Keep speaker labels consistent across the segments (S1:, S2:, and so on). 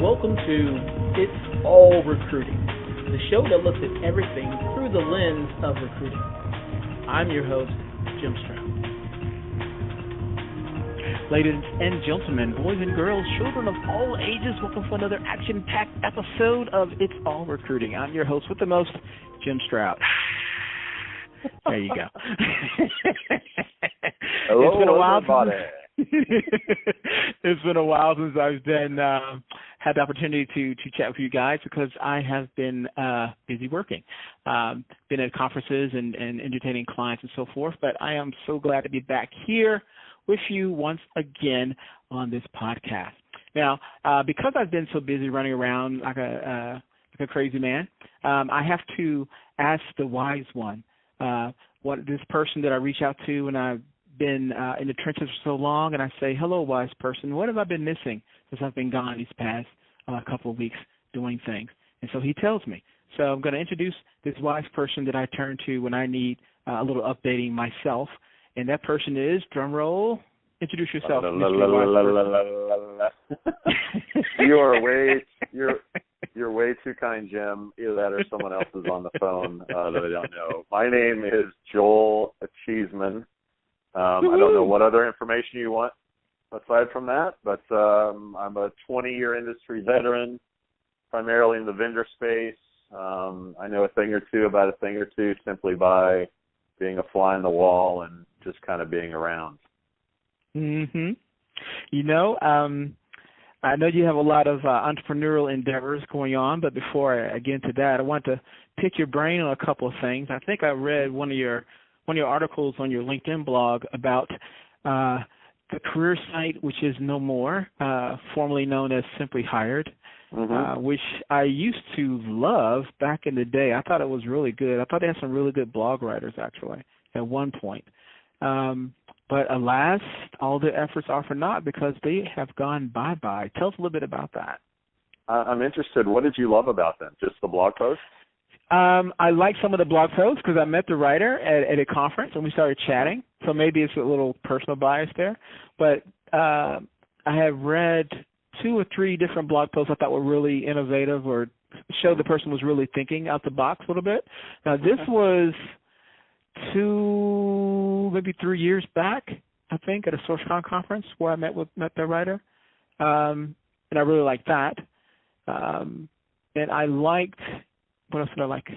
S1: Welcome to It's All Recruiting, the show that looks at everything through the lens of recruiting. I'm your host, Jim Stroud.
S2: Ladies and gentlemen, boys and girls, children of all ages, welcome to another action-packed episode of It's All Recruiting. I'm your host with the most, Jim Stroud. There you go.
S3: Hello,
S2: it's been a while
S3: everybody.
S2: It's been a while since I've been had the opportunity to chat with you guys because I have been busy working, been at conferences and entertaining clients and so forth. But I am so glad to be back here with you once again on this podcast. Now, because I've been so busy running around like a crazy man, I have to ask the wise one, what this person that I reach out to when I've been in the trenches for so long, and I say, hello, wise person, what have I been missing since I've been gone these past couple of weeks doing things? And so he tells me. So I'm going to introduce this wise person that I turn to when I need a little updating myself. And that person is, drum roll, introduce yourself.
S3: You're way too kind, Jim. Either that or someone else is on the phone that I don't know. My name is Joel Cheesman. I don't know what other information you want aside from that, but I'm a 20-year industry veteran, primarily in the vendor space. I know a thing or two about a thing or two simply by being a fly on the wall and just kind of being around.
S2: Mm-hmm. You know, I know you have a lot of entrepreneurial endeavors going on, but before I get into that, I want to pick your brain on a couple of things. I think I read one of your articles on your LinkedIn blog about the career site, which is no more, formerly known as Simply Hired, which I used to love back in the day. I thought it was really good. I thought they had some really good blog writers, actually, at one point. But alas, all the efforts are for naught because they have gone bye-bye. Tell us a little bit about that.
S3: I'm interested. What did you love about them? Just the blog post?
S2: I like some of the blog posts because I met the writer at a conference and we started chatting. So maybe it's a little personal bias there. But I have read 2 or 3 different blog posts I thought were really innovative or showed the person was really thinking out the box a little bit. Now, this was 2, maybe 3 years back, I think, at a SourceCon conference where I met the writer. And I really liked that. And I liked... What else did I like?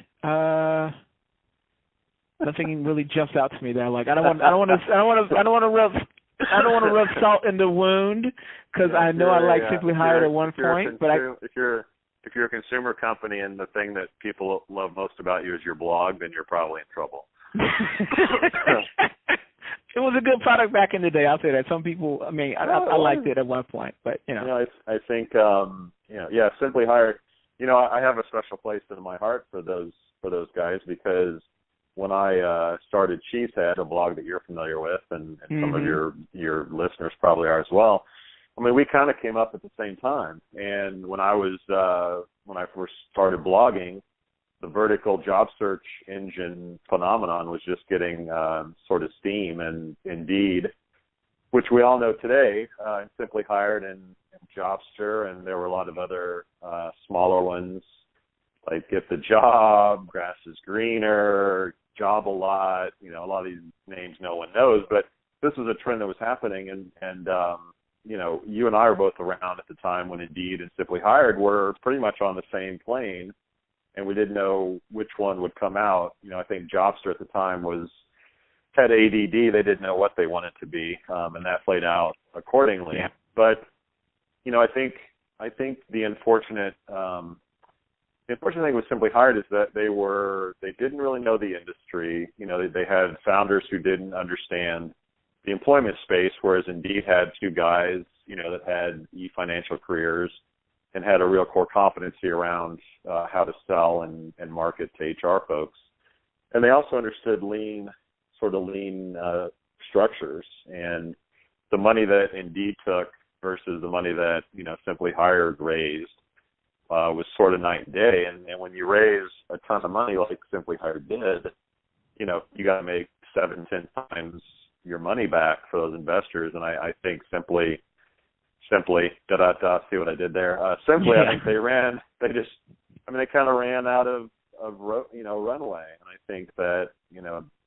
S2: Nothing really jumps out to me that I like. I don't want to rub salt in the wound because I know I like Simply Hired at one point. But
S3: if you're a consumer company and the thing that people love most about you is your blog, then you're probably in trouble.
S2: It was a good product back in the day. I'll say that. Some people, I mean, I liked it at one point, but
S3: I think Simply Hired. I have a special place in my heart for those guys because when I started Cheezhead, a blog that you're familiar with, and some of your listeners probably are as well. I mean, we kind of came up at the same time. And when I first started blogging, the vertical job search engine phenomenon was just getting sort of steam, and Indeed, which we all know today, Simply Hired and Jobster, and there were a lot of other smaller ones like Get the Job, Grass is Greener, Job a Lot. A lot of these names no one knows, but this was a trend that was happening, and you and I were both around at the time when Indeed and Simply Hired were pretty much on the same plane, and we didn't know which one would come out. I think Jobster at the time had ADD. They didn't know what they wanted to be, and that played out accordingly.
S2: Yeah.
S3: But I think the unfortunate thing with Simply Hired is that they didn't really know the industry. They had founders who didn't understand the employment space, whereas Indeed had 2 guys, that had e-financial careers and had a real core competency around how to sell and market to HR folks. And they also understood lean structures, and the money that Indeed took versus the money that Simply Hired raised was sort of night and day. And when you raise a ton of money like Simply Hired did, you got to make 7-10 times your money back for those investors. And I think Simply Simply, see what I did there. Simply, I think they kind of ran out of runway, and I think that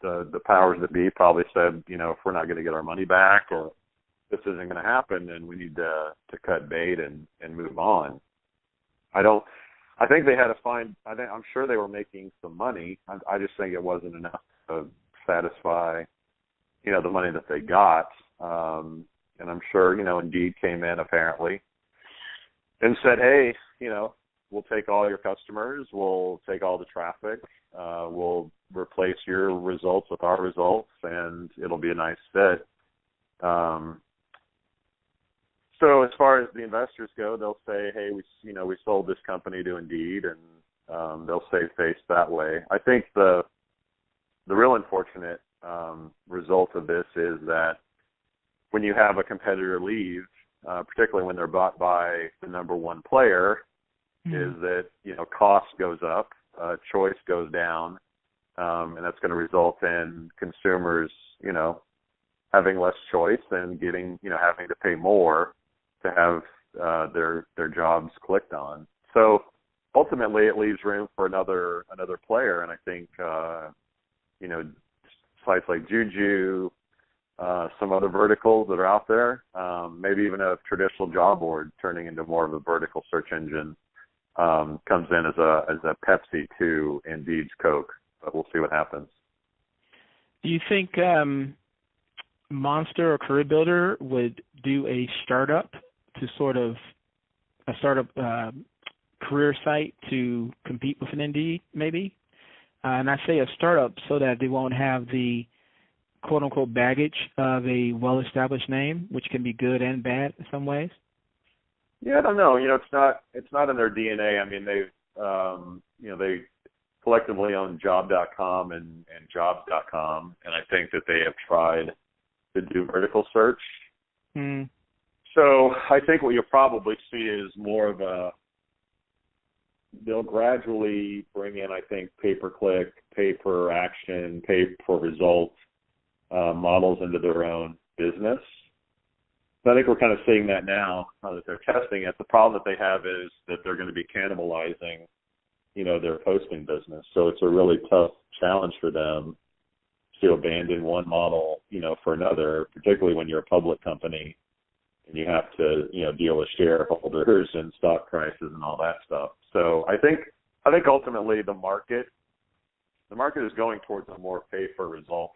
S3: the powers that be probably said, if we're not going to get our money back or this isn't going to happen, then we need to cut bait and move on. I think they had to find. I'm sure they were making some money. I just think it wasn't enough to satisfy, the money that they got. And I'm sure, Indeed came in apparently and said, hey, we'll take all your customers, we'll take all the traffic, we'll replace your results with our results, and it'll be a nice fit. So as far as the investors go, they'll say, hey, we sold this company to Indeed, and they'll save face that way. I think the real unfortunate result of this is that when you have a competitor leave, particularly when they're bought by the number one player, is that, cost goes up, choice goes down, and that's going to result in consumers, having less choice and having to pay more to have their jobs clicked on. So ultimately, it leaves room for another player, and I think sites like Juju, some other verticals that are out there, maybe even a traditional job board turning into more of a vertical search engine comes in as a Pepsi to Indeed's Coke. But we'll see what happens.
S2: Do you think Monster or Career Builder would do a startup career site to compete with an Indeed, maybe? And I say a startup so that they won't have the quote-unquote baggage of a well-established name, which can be good and bad in some ways.
S3: Yeah, I don't know. It's not in their DNA. I mean, they collectively own Job.com and Jobs.com, and I think that they have tried to do vertical search. So I think what you'll probably see is more of they'll gradually bring in, I think, pay-per-click, pay-per-action, pay-per-result models into their own business. So I think we're kind of seeing that now that they're testing it. The problem that they have is that they're going to be cannibalizing, their posting business. So it's a really tough challenge for them to abandon one model, for another, particularly when you're a public company and you have to, deal with shareholders and stock prices and all that stuff. So I think ultimately the market is going towards a more pay-for-result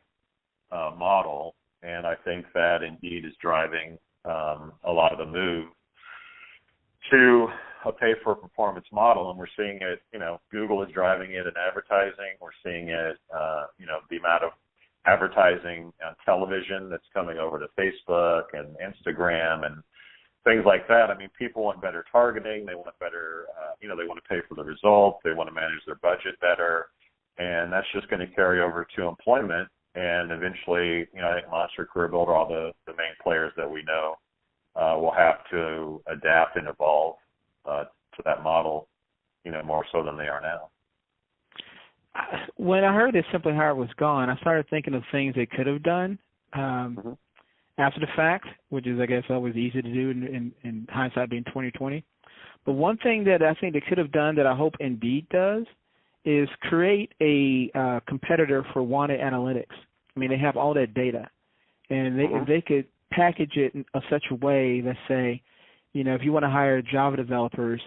S3: model, and I think that Indeed is driving a lot of the move to a pay-for-performance model, and we're seeing it. Google is driving it in advertising. We're seeing it, the amount of advertising on television that's coming over to Facebook and Instagram and things like that. I mean, people want better targeting. They want better, they want to pay for the result. They want to manage their budget better, and that's just going to carry over to employment. And eventually, I think Monster, Career Builder, all the main players that we know will have to adapt and evolve to that model, more so than they are now.
S2: When I heard that Simply Hired was gone, I started thinking of things they could have done after the fact, which is, I guess, always easy to do in hindsight being 20/20. But one thing that I think they could have done that I hope Indeed does is create a competitor for wanted analytics. I mean, they have all that data, and if they could package it in such a way that say, if you want to hire Java developers,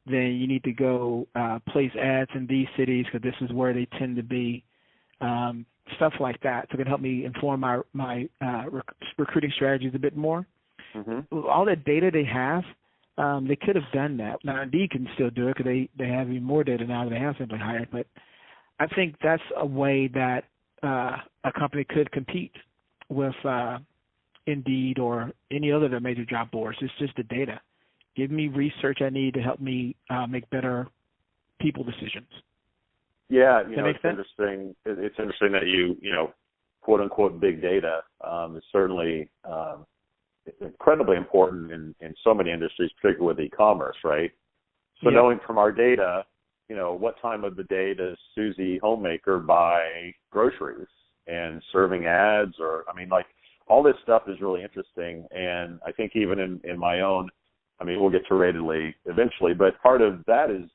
S2: then you need to go place ads in these cities because this is where they tend to be, stuff like that. So it can help me inform my recruiting strategies a bit more. All that data they have, they could have done that. Now, Indeed can still do it because they have even more data now than they have Simply Hired. But I think that's a way that a company could compete with Indeed or any other of their major job boards. It's just the data. Give me research I need to help me make better people decisions.
S3: Yeah, it's interesting. It's interesting that you quote unquote big data is certainly incredibly important in so many industries, particularly with e-commerce, right? So knowing from our data, what time of the day does Suzie, homemaker, buy groceries and serving ads, or all this stuff is really interesting. And I think even in my own, I mean, we'll get to Ratedly eventually, but part of that is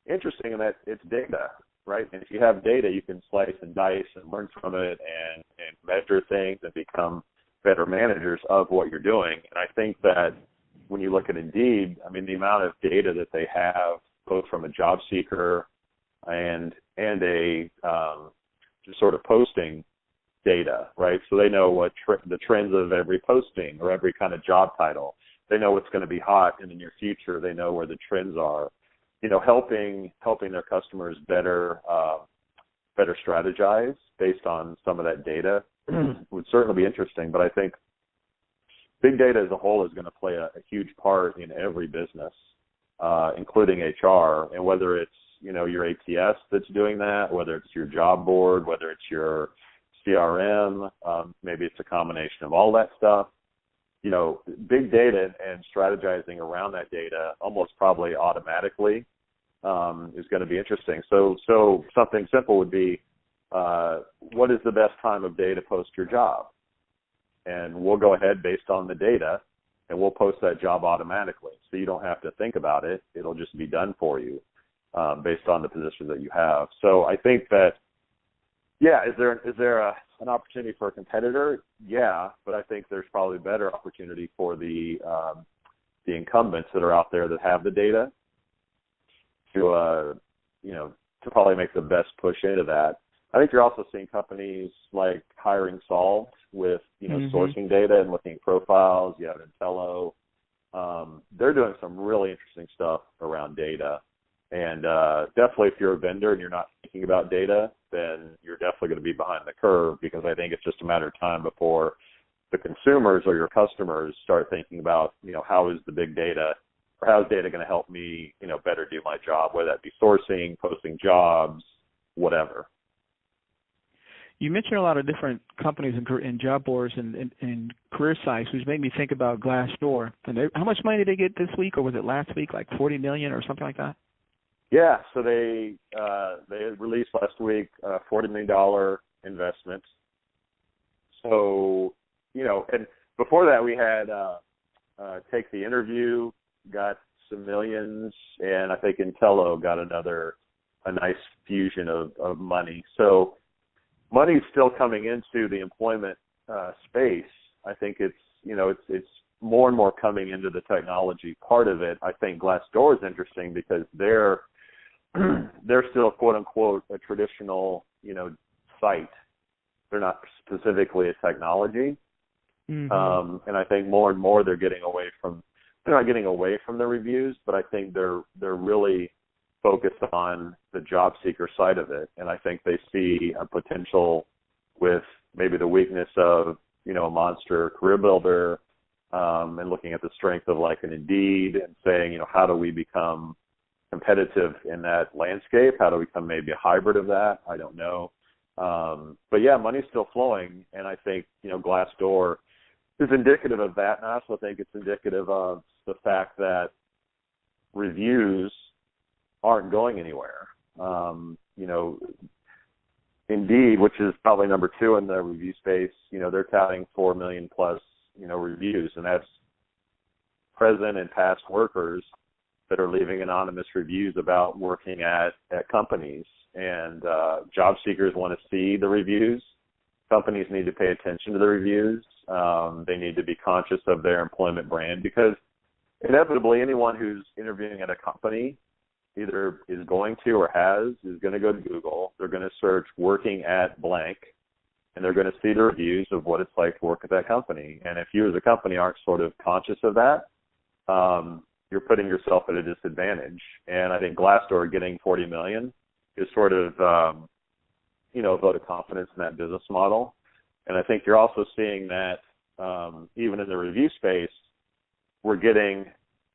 S3: interesting in that it's data, right? And if you have data, you can slice and dice and learn from it and measure things and become better managers of what you're doing. And I think that when you look at Indeed, I mean, the amount of data that they have, both from a job seeker and a just sort of posting data, right? So they know what the trends of every posting or every kind of job title. They know what's going to be hot in the near future. They know where the trends are. You know, helping their customers better strategize based on some of that data would certainly be interesting. But I think big data as a whole is going to play a huge part in every business, including HR. And whether it's, you know, your ATS that's doing that, whether it's your job board, whether it's your CRM, maybe it's a combination of all that stuff. You know, big data and strategizing around that data almost probably automatically is going to be interesting. So something simple would be, what is the best time of day to post your job? And we'll go ahead based on the data, and we'll post that job automatically. So you don't have to think about it. It'll just be done for you based on the position that you have. So I think that, yeah, is there an opportunity for a competitor? Yeah, but I think there's probably better opportunity for the incumbents that are out there that have the data to probably make the best push into that. I think you're also seeing companies like Hiring Solved with, you know, sourcing data and looking at profiles. You have Intello. They're doing some really interesting stuff around data. And definitely if you're a vendor and you're not thinking about data, then you're definitely going to be behind the curve, because I think it's just a matter of time before the consumers or your customers start thinking about, you know, how is the big data or how is data going to help me, you know, better do my job, whether that be sourcing, posting jobs, whatever.
S2: You mentioned a lot of different companies and job boards and career sites, which made me think about Glassdoor. And how much money did they get this week, or was it last week, like $40 million or something like that?
S3: Yeah, so they released last week a $40 million investment. So, you know, and before that we had Take the Interview, got some millions, and I think Intello got a nice fusion of money. So money's still coming into the employment space. I think it's more and more coming into the technology part of it. I think Glassdoor is interesting because they're still, quote unquote, a traditional, you know, site. They're not specifically a technology. And I think more and more they're not getting away from the reviews, but I think they're really focused on the job seeker side of it. And I think they see a potential with maybe the weakness of, you know, a monster career builder, and looking at the strength of like an Indeed and saying, you know, how do we become competitive in that landscape? How do we become maybe a hybrid of that? I don't know. But yeah, money's still flowing. And I think, you know, Glassdoor is indicative of that. And I also think it's indicative of the fact that reviews aren't going anywhere. You know, Indeed, which is probably number 2 in the review space, you know, they're touting 4 million plus, you know, reviews, and that's present and past workers that are leaving anonymous reviews about working at companies. And job seekers want to see the reviews. Companies need to pay attention to the reviews. They need to be conscious of their employment brand, because inevitably anyone who's interviewing at a company either is going to is going to go to Google. They're going to search working at blank, and they're going to see the reviews of what it's like to work at that company. And if you as a company aren't sort of conscious of that, you're putting yourself at a disadvantage. And I think Glassdoor getting $40 million is sort of, you know, a vote of confidence in that business model. And I think you're also seeing that even in the review space, we're getting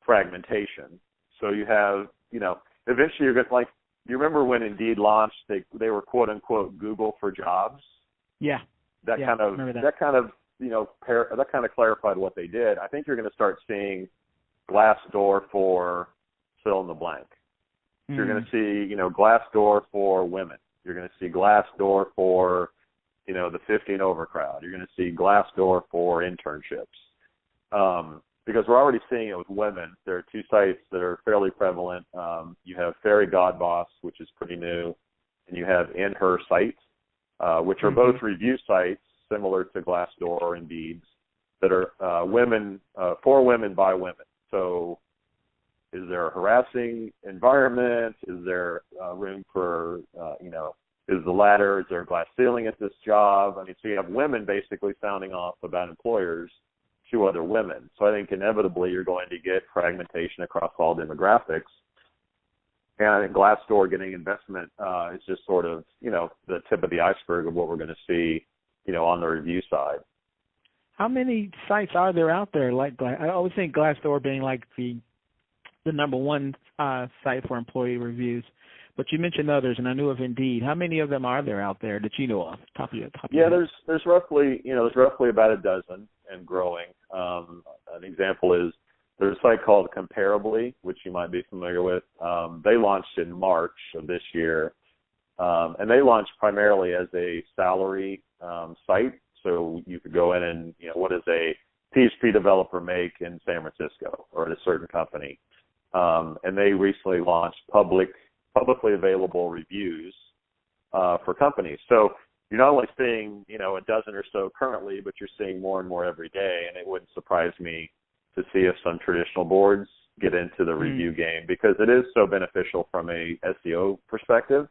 S3: fragmentation. So you have, you know, eventually you're going to, like, you remember when Indeed launched, they were quote unquote Google for jobs.
S2: Yeah.
S3: That kind of you know, that kind of clarified what they did. I think you're going to start seeing Glassdoor for fill in the blank. You're going to see, you know, Glassdoor for women. You're going to see Glassdoor for the 50 and over crowd. You're going to see Glassdoor for internships. Because we're already seeing it with women. There are two sites that are fairly prevalent. You have Fairy Godboss, which is pretty new, and you have In Her Site, which are both review sites similar to Glassdoor or Indeed's that are women for women by women. So is there a harassing environment? Is there room for, is the ladder, is there a glass ceiling at this job? I mean, so you have women basically sounding off about employers to other women. So I think inevitably you're going to get fragmentation across all demographics. And I think Glassdoor getting investment is just sort of, the tip of the iceberg of what we're going to see, on the review side.
S2: How many sites are there out there like Glass? I always think Glassdoor being like the number one site for employee reviews, but you mentioned others, and I knew of Indeed. How many of them are there out there that you know of? Top of your head?
S3: There's roughly about a dozen and growing. An example is there's a site called Comparably, which you might be familiar with. They launched in March of this year, and they launched primarily as a salary site. So you could go in and, what does a PHP developer make in San Francisco or at a certain company? And they recently launched publicly available reviews for companies. So you're not only seeing, a dozen or so currently, but you're seeing more and more every day. And it wouldn't surprise me to see if some traditional boards get into the review game, because it is so beneficial from a SEO perspective.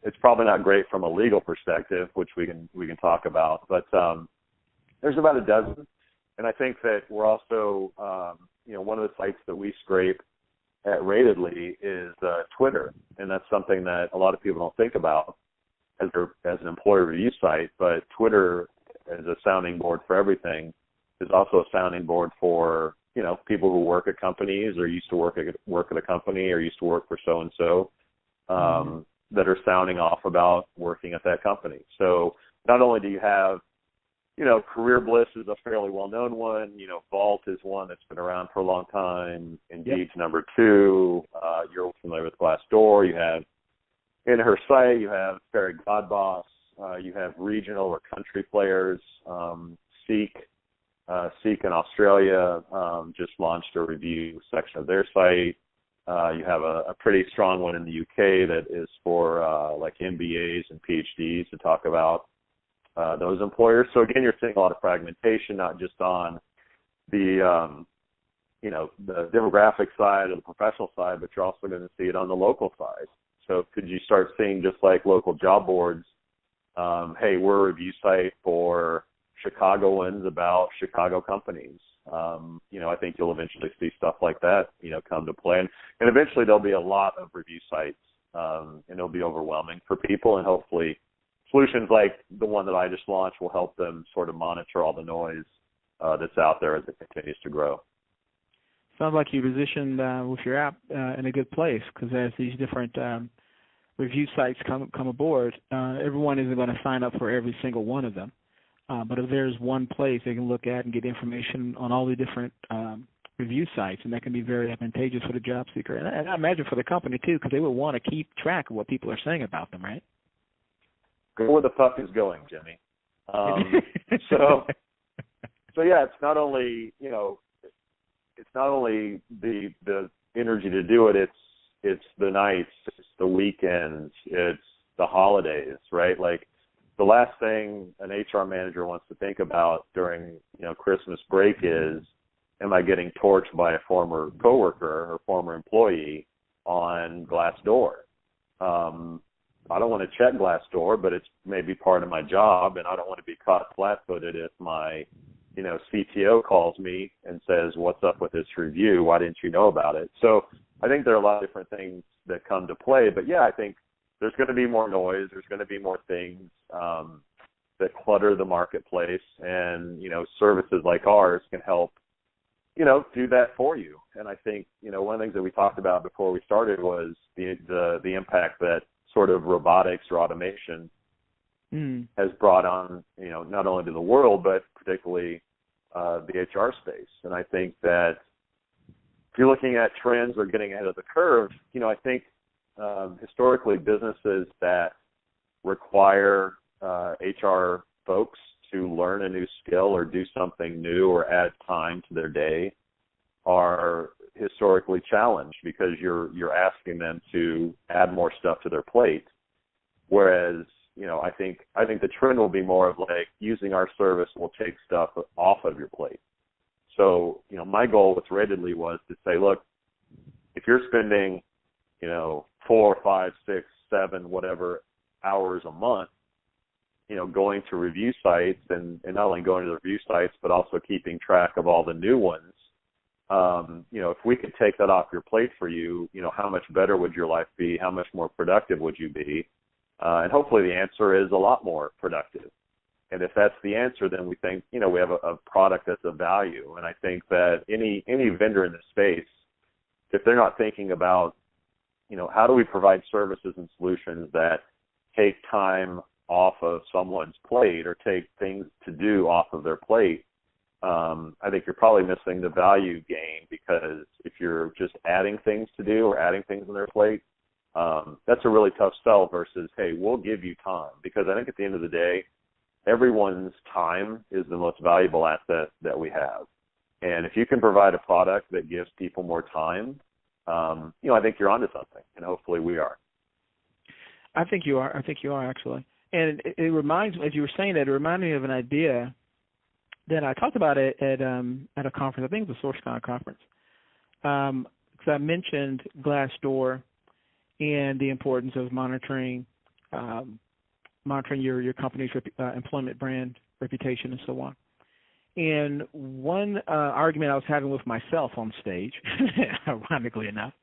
S3: It's probably not great from a legal perspective, which we can talk about, but there's about a dozen. And I think that we're also, one of the sites that we scrape at Ratedly is Twitter, and that's something that a lot of people don't think about as an employer review site, but Twitter as a sounding board for everything is also a sounding board for, people who work at companies or used to work at a company or used to work for so-and-so that are sounding off about working at that company. So not only do you have, Career Bliss is a fairly well-known one. Vault is one that's been around for a long time. Indeed's number two. You're familiar with Glassdoor. You have In Her Site. You have Fairy Godboss. You have regional or country players. Seek in Australia just launched a review section of their site. You have a pretty strong one in the UK that is for like MBAs and PhDs to talk about those employers. So again, you're seeing a lot of fragmentation, not just on the the demographic side or the professional side, but you're also going to see it on the local side. So could you start seeing, just like local job boards, hey, we're a review site for Chicagoans about Chicago companies. I think you'll eventually see stuff like that, come to play. And eventually there'll be a lot of review sites, and it'll be overwhelming for people, and hopefully solutions like the one that I just launched will help them sort of monitor all the noise that's out there as it continues to grow.
S2: Sounds like you positioned with your app in a good place, because as these different review sites come aboard, everyone isn't going to sign up for every single one of them. But if there's one place they can look at and get information on all the different review sites, and that can be very advantageous for the job seeker. And I imagine for the company, too, because they would want to keep track of what people are saying about them, right?
S3: Go where the puck is going, Jimmy. So yeah, it's not only, it's not only the energy to do it, it's the nights, it's the weekends, it's the holidays, right? Like, the last thing an HR manager wants to think about during, Christmas break is, am I getting torched by a former coworker or former employee on Glassdoor? I don't want to check Glassdoor, but it's maybe part of my job, and I don't want to be caught flat-footed if my, CTO calls me and says, what's up with this review? Why didn't you know about it? So I think there are a lot of different things that come to play, but yeah, I think there's going to be more noise. There's going to be more things that clutter the marketplace, and, services like ours can help, do that for you. And I think, one of the things that we talked about before we started was the impact that sort of robotics or automation has brought on, not only to the world, but particularly the HR space. And I think that if you're looking at trends or getting ahead of the curve, I think historically businesses that require HR folks to learn a new skill or do something new or add time to their day are historically challenged because you're asking them to add more stuff to their plate. Whereas, I think the trend will be more of like using our service will take stuff off of your plate. So, my goal with Redditly was to say, look, if you're spending, 4, 5, 6, 7, whatever hours a month, going to review sites and not only going to the review sites, but also keeping track of all the new ones, if we could take that off your plate for you, how much better would your life be? How much more productive would you be? And hopefully the answer is a lot more productive. And if that's the answer, then we think, we have a product that's of value. And I think that any vendor in this space, if they're not thinking about, how do we provide services and solutions that take time off of someone's plate or take things to do off of their plate, I think you're probably missing the value gain, because if you're just adding things to do or adding things on their plate, that's a really tough sell versus, hey, we'll give you time. Because I think at the end of the day, everyone's time is the most valuable asset that we have. And if you can provide a product that gives people more time, I think you're onto something, and hopefully we are.
S2: I think you are. Actually. And it reminds me, as you were saying that, it reminded me of an idea that I talked about at a conference. I think it was a SourceCon conference. Because I mentioned Glassdoor and the importance of monitoring your company's employment brand reputation and so on. And one argument I was having with myself on stage, ironically enough,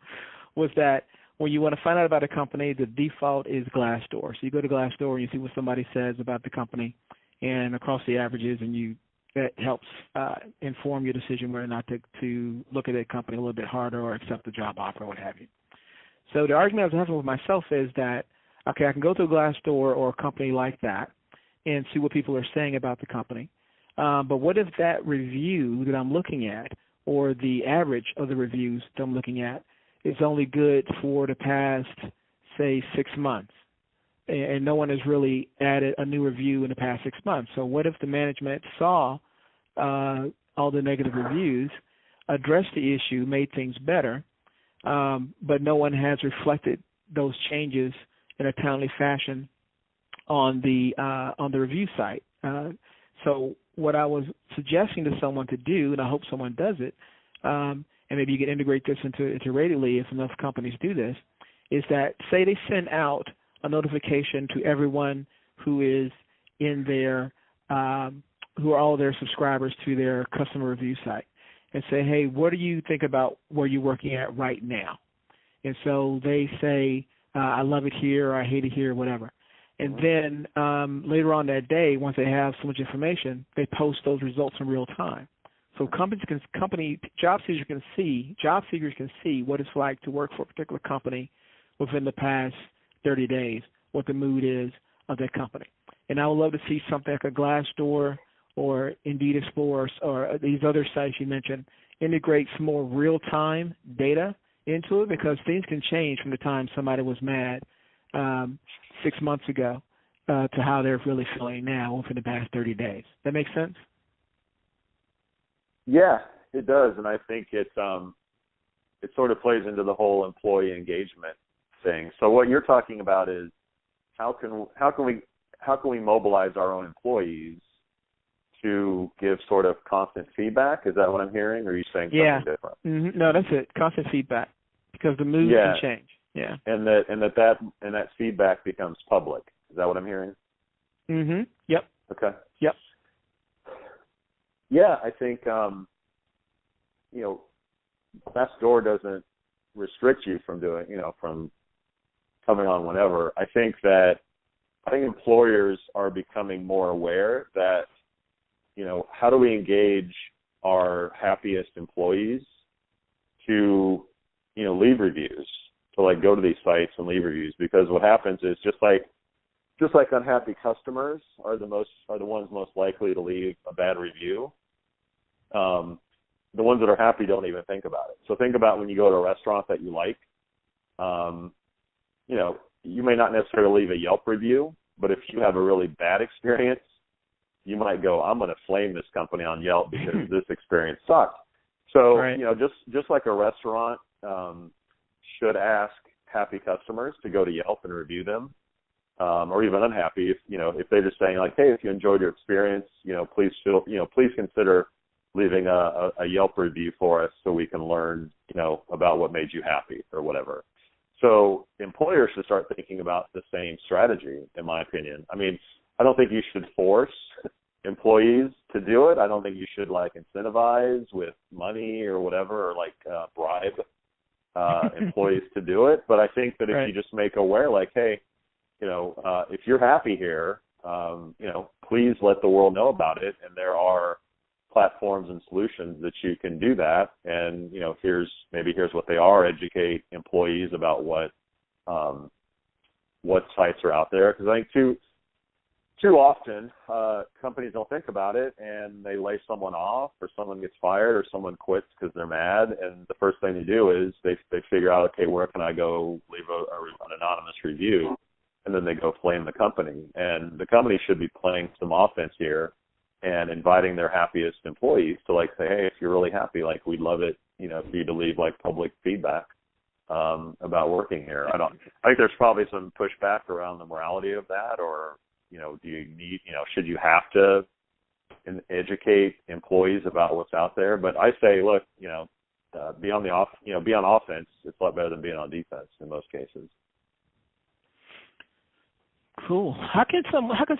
S2: was that when you want to find out about a company, the default is Glassdoor. So you go to Glassdoor and you see what somebody says about the company and across the averages, and that helps inform your decision whether or not to look at that company a little bit harder or accept the job offer or what have you. So the argument I was having with myself is that, okay, I can go to a Glassdoor or a company like that and see what people are saying about the company. But what if that review that I'm looking at, or the average of the reviews that I'm looking at, is only good for the past, say, 6 months, and no one has really added a new review in the past 6 months? So what if the management saw all the negative reviews, addressed the issue, made things better, but no one has reflected those changes in a timely fashion on the review site? So what I was suggesting to someone to do, and I hope someone does it, and maybe you can integrate this into Redditly if enough companies do this, is that, say they send out a notification to everyone who is in their, who are all their subscribers to their customer review site, and say, hey, what do you think about where you're working at right now? And so they say, I love it here, or I hate it here, or whatever. And then later on that day, once they have so much information, they post those results in real time. So job seekers can see what it's like to work for a particular company within the past 30 days, what the mood is of that company. And I would love to see something like a Glassdoor or Indeed Explorer or these other sites you mentioned integrate some more real-time data into it, because things can change from the time somebody was mad 6 months ago to how they're really feeling now within the past 30 days. That make sense?
S3: Yeah, it does, and I think it sort of plays into the whole employee engagement thing. So what you're talking about is how can we mobilize our own employees to give sort of constant feedback? Is that what I'm hearing, or are you saying something different? Mm-hmm.
S2: No, that's it. Constant feedback, because the mood can change. Yeah. And
S3: that feedback becomes public. Is that what I'm hearing?
S2: Mm-hmm. Yep.
S3: Okay.
S2: Yep.
S3: Yeah, I think Glassdoor doesn't restrict you from doing, from coming on whenever. I think employers are becoming more aware that, how do we engage our happiest employees to, leave reviews, to go to these sites and leave reviews, because what happens is just like unhappy customers are the ones most likely to leave a bad review. The ones that are happy don't even think about it. So think about when you go to a restaurant that you like, you may not necessarily leave a Yelp review, But if you have a really bad experience, you might go, I'm going to flame this company on Yelp because this experience sucked. So,
S2: right.
S3: Just like a restaurant should ask happy customers to go to Yelp and review them, or even unhappy, if they're just saying like, hey, if you enjoyed your experience, please consider leaving a Yelp review for us so we can learn, about what made you happy or whatever. So employers should start thinking about the same strategy, in my opinion. I mean, I don't think you should force employees to do it. I don't think you should incentivize with money or whatever, or bribe employees to do it. But I think that if you just make aware, hey, if you're happy here, please let the world know about it. And there are platforms and solutions that you can do that. And, here's what they are. Educate employees about what sites are out there. Because I think too often companies don't think about it, and they lay someone off, or someone gets fired, or someone quits because they're mad. And the first thing they do is they figure out, okay, where can I go leave an anonymous review? And then they go flame the company. And the company should be playing some offense here and inviting their happiest employees to say, hey, if you're really happy, we'd love it, for you to leave public feedback about working here. I think there's probably some pushback around the morality of that, or do you need, should you have to educate employees about what's out there? But I say, look, be on offense. It's a lot better than being on defense in most cases.
S2: Cool. How can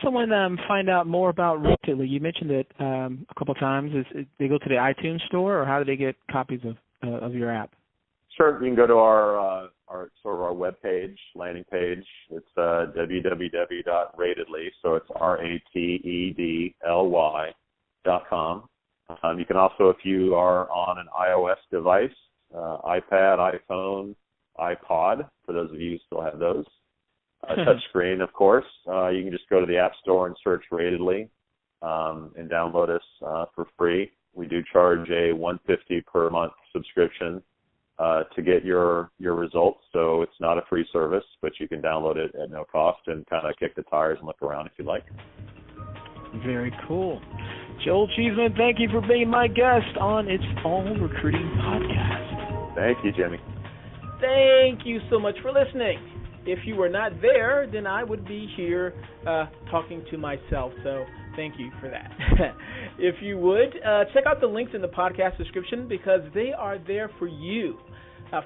S2: someone find out more about Untitled? You mentioned it a couple of times. They go to the iTunes store, or how do they get copies of your app? Sure.
S3: You can go to our webpage, landing page. It's www.ratedly. So it's RATEDLY.com. You can also, if you are on an iOS device, iPad, iPhone, iPod, for those of you who still have those, touch screen, of course, you can just go to the App Store and search Ratedly and download us for free. We do charge a $150 per month subscription to get your results, so it's not a free service, but you can download it at no cost and kind of kick the tires and look around if you like.
S2: Very cool. Joel Cheesman, thank you for being my guest on It's All Recruiting Podcast.
S3: Thank you, Jimmy.
S1: Thank you so much for listening. If you were not there, then I would be here talking to myself, so thank you for that. If you would, check out the links in the podcast description, because they are there for you.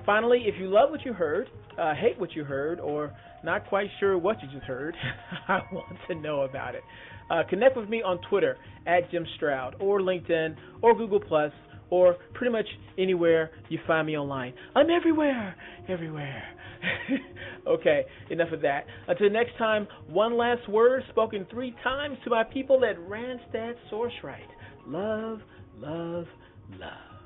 S1: Finally, if you love what you heard, hate what you heard, or not quite sure what you just heard, I want to know about it. Connect with me on Twitter at Jim Stroud, or LinkedIn, or Google+, or pretty much anywhere you find me online. I'm everywhere. Okay, enough of that. Until next time, one last word spoken 3 times to my people at Randstad Source Right. Love, love, love.